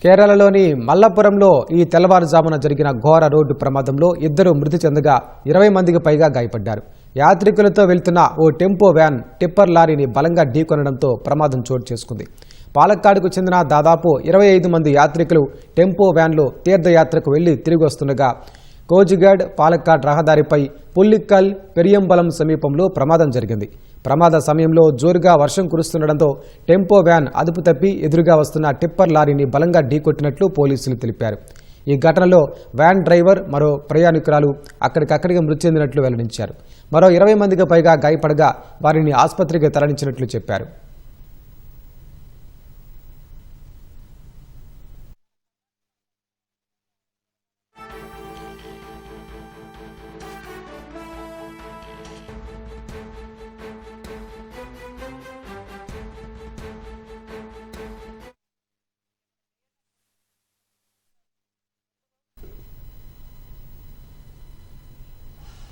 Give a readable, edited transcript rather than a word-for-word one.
కేరళలోని మల్లపురంలో ఈ తెల్లవారుజామున జరిగిన ఘోర రోడ్డు ప్రమాదంలో 2 మృతి చెందగా 20 మందికి పైగా గాయపడ్డారు. యాత్రికులతో వెళ్తున్న ఓ టెంపో వ్యాన్ టిప్పర్ లారీని బలంగా ఢీకొనడంతో ప్రమాదం చోటు చేసుకుంది. పాలక్కాడ్కు చెందిన దాదాపు 25 మంది యాత్రికులు టెంపో వ్యాన్లో తీర్థయాత్రకు వెళ్లి తిరిగి వస్తుండగా కోజిగడ్ పాలక్కాడ్ రహదారిపై పుల్లిక్కల్ పెరియంబలం సమీపంలో ప్రమాదం జరిగింది. ప్రమాద సమయంలో జోరుగా వర్షం కురుస్తుండటంతో టెంపో వ్యాన్ అదుపు తప్పి ఎదురుగా వస్తున్న టిప్పర్ లారీని బలంగా ఢీకొట్టినట్లు పోలీసులు తెలిపారు. ఈ ఘటనలో వ్యాన్ డ్రైవర్, మరో ప్రయాణికురాలు అక్కడికక్కడికి మృతి చెందినట్లు వెల్లడించారు. మరో 20 మందికి పైగా గాయపడగా వారిని ఆసుపత్రికి తరలించినట్లు చెప్పారు.